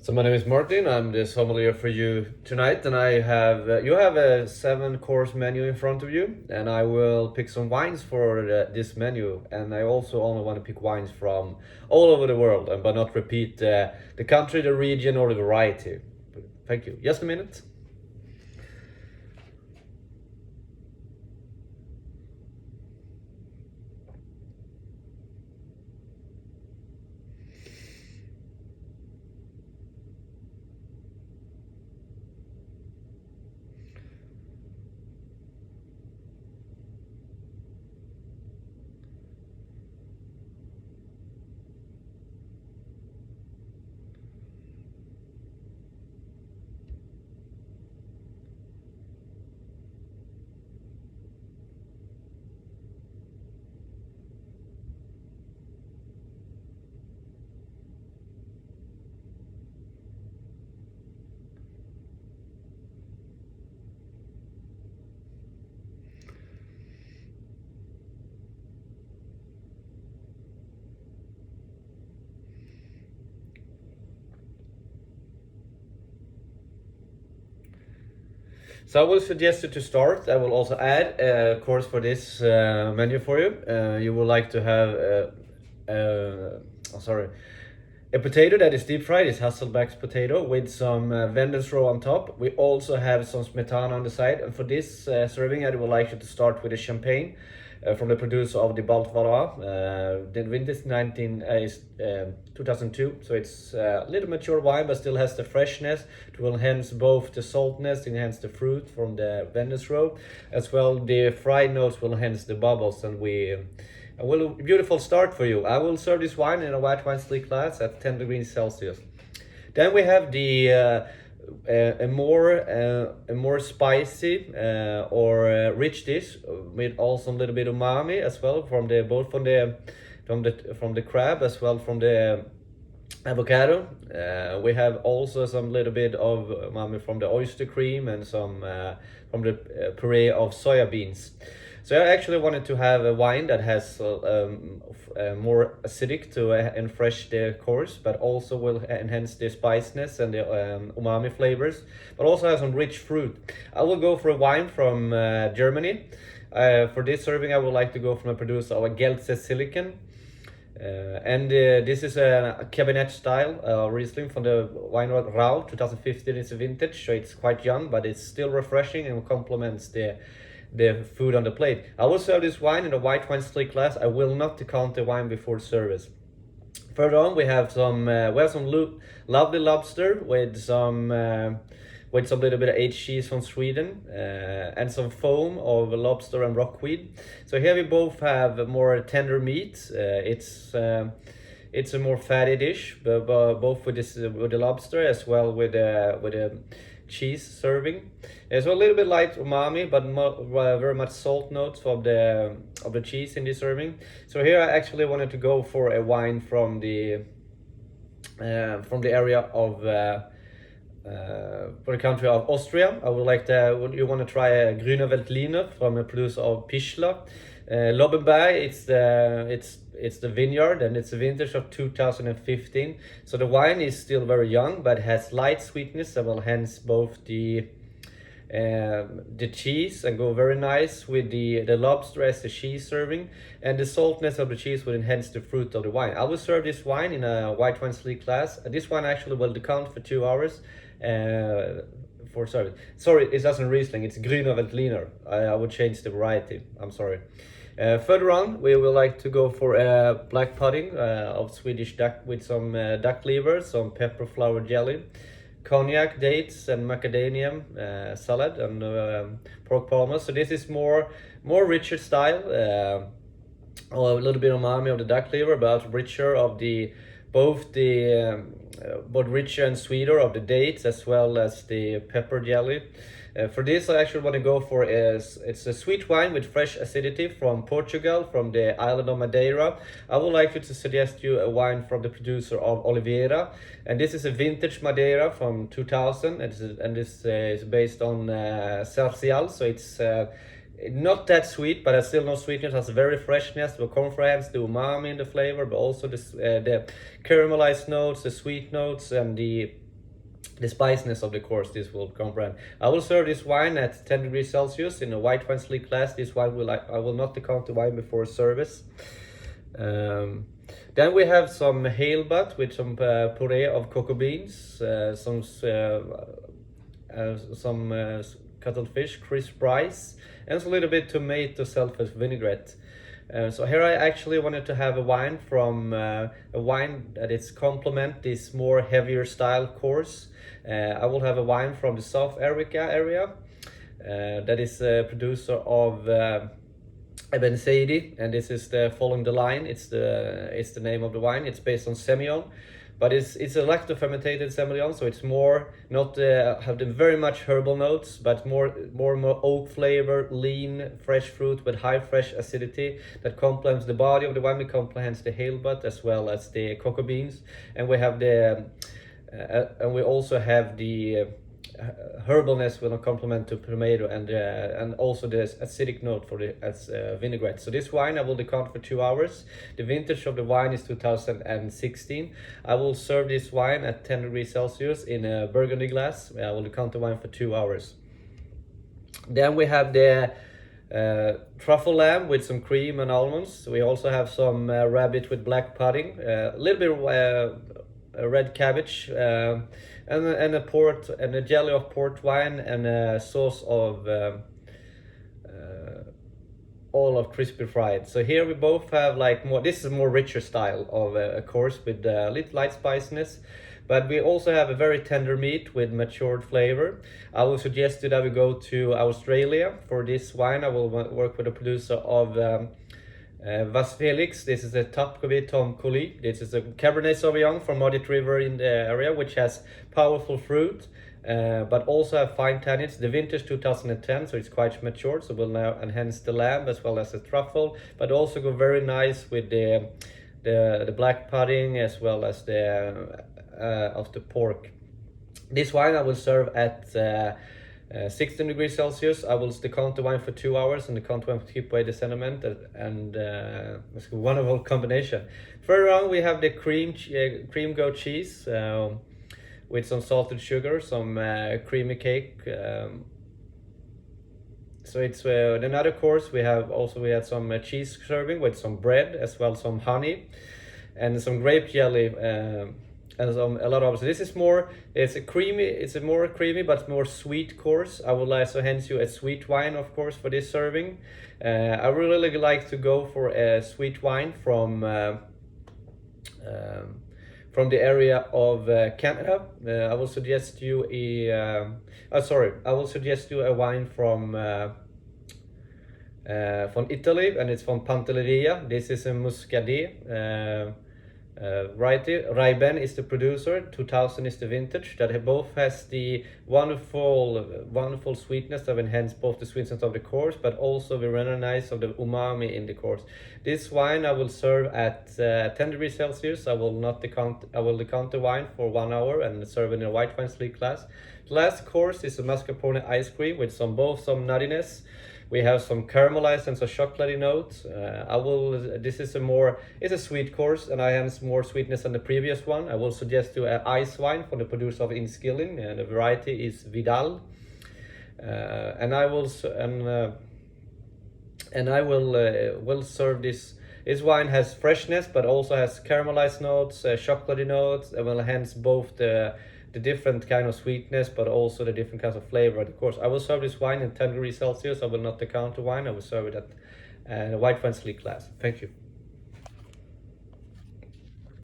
So my name is Martin. I'm the sommelier for you tonight, and I have you have a 7-course menu in front of you, and I will pick some wines for this menu. And I also only want to pick wines from all over the world, and but not repeat the country, the region, or the variety. Thank you. Just a minute. So I will suggest you to start. I will also add a course for this menu for you. You would like to have, sorry, a potato that is deep fried is Hasselback's potato with some Vendel's on top. We also have some smetana on the side. And for this serving, I would like you to start with a champagne from the producer of the Balt Valois. The vintage 2002, so it's a little mature wine, but still has the freshness to enhance both the saltness, enhance the fruit from the Vendel's as well. The fried notes will enhance the bubbles, and a beautiful start for you. I will serve this wine in a white wine still glass at 10 degrees Celsius. Then we have the a more spicy or rich dish with also a little bit of umami as well from the both from the crab as well from the avocado. We have also some little bit of umami from the oyster cream and some from the puree of soya beans. So I actually wanted to have a wine that has more acidic to refresh the course, but also will enhance the spiciness and the umami flavors, but also has some rich fruit. I will go for a wine from Germany. For this serving, I would like to go from a producer of a Geltze Silicon. This is a cabinet style Riesling from the wine Rau 2015. It's a vintage, so it's quite young, but it's still refreshing and complements the food on the plate. I will serve this wine in a white wine still glass. I will not decant the wine before service. Further on, we have some lovely lobster with some little bit of aged cheese from Sweden and some foam of lobster and rockweed. So here we both have more tender meat. It's a more fatty dish, but both with the lobster as well with the cheese serving. So a little bit light umami, but very much salt notes of the cheese in this serving. So here I actually wanted to go for a wine from the area of for the country of Austria. I would like you want to try a Grüner Veltliner from a producer of Pichler. Lobenberg, it's the vineyard, and it's a vintage of 2015. So the wine is still very young, but has light sweetness that will enhance both the cheese and go very nice with the lobster as the cheese serving, and the saltness of the cheese will enhance the fruit of the wine. I will serve this wine in a white wine sleek glass. This wine actually will decant for 2 hours for service. Sorry, it doesn't Riesling, it's Grüner Veltliner. I would change the variety, I'm sorry. Further on, we will like to go for a black pudding of Swedish duck with some duck liver, some pepper flower jelly, cognac, dates, and macadamia salad, and pork palmas. So this is more richer style, a little bit of umami of the duck liver, but richer of both richer and sweeter of the dates as well as the pepper jelly. For this, I actually want to go for it's a sweet wine with fresh acidity from Portugal, from the island of Madeira. I would like to suggest you a wine from the producer of Oliveira, and this is a vintage Madeira from 2000, and this is based on Sarcial, so it's not that sweet, but it's still no sweetness. It has a very freshness, the conference, the umami in the flavor, but also the caramelized notes, the sweet notes, and the the spiciness of the course this will comprehend. I will serve this wine at 10 degrees Celsius in a white wine sleek glass. This wine I will not decant the wine before service. Then we have some halebut with some puree of cocoa beans, some cuttlefish, crisp rice, and a little bit tomato sulfate vinaigrette. So here I actually wanted to have a wine from a wine that is complement this more heavier style course. I will have a wine from the South Africa area that is a producer of meny, and this is the following the line. It's the name of the wine. It's based on Semillon, but it's a lacto-fermented Semillon, so it's more not have the very much herbal notes, but more oak flavor, lean, fresh fruit with high fresh acidity that complements the body of the wine. It complements the halebut as well as the cocoa beans, and we have the and we also have the herbalness will complement to tomato and also the acidic note for the vinaigrette. So this wine I will decant for 2 hours. The vintage of the wine is 2016. I will serve this wine at 10 degrees Celsius in a burgundy glass. I will decant the wine for 2 hours. Then we have the truffle lamb with some cream and almonds. We also have some rabbit with black pudding, a little bit red cabbage, and a jelly of port wine, and a sauce of all of crispy fried. So here we both have like more. This is a more richer style of a course with little light spiciness, but we also have a very tender meat with matured flavor. I will suggest that we go to Australia for this wine. I will work with a producer of Vas Felix. This is a Tapcovi Tom Collie. This is a Cabernet Sauvignon from Modit River in the area, which has powerful fruit, but also have fine tannins. The vintage 2010, so it's quite matured, so we'll now enhance the lamb as well as the truffle, but also go very nice with the black pudding as well as the of the pork. This wine I will serve at 16 degrees Celsius. I will decant the wine for 2 hours, and decant the wine to keep away the sediment, and it's a wonderful combination. Further on we have the cream goat cheese with some salted sugar, some creamy cake. So it's another course. We had some cheese serving with some bread as well, some honey, and some grape jelly. And a lot of, so this is more, it's a more creamy but more sweet course. I would also hence you a sweet wine, of course, for this serving. I really like to go for a sweet wine from the area of Canada. I will suggest you I will suggest you a wine from Italy, and it's from Pantelleria. This is a Muscadet variety. Raiben is the producer, 2000 is the vintage. That both has the wonderful sweetness that enhance both the sweetness of the course, but also the really nice of the umami in the course. This wine I will serve at 10 degrees Celsius. I will decant the wine for 1 hour and serve in a white wine sleek glass. The last course is a mascarpone ice cream with some nuttiness. We have some caramelized and some chocolatey notes. It's a sweet course, and I have more sweetness than the previous one. I will suggest you an ice wine from the producer of Inskilling, and the variety is Vidal. And I will serve this. This wine has freshness, but also has caramelized notes, chocolatey notes, and will enhance both the different kind of sweetness, but also the different kinds of flavor. Of course, I will serve this wine in 10 degrees Celsius. I will not decant the wine. I will serve it at a white wine sleek glass. Thank you.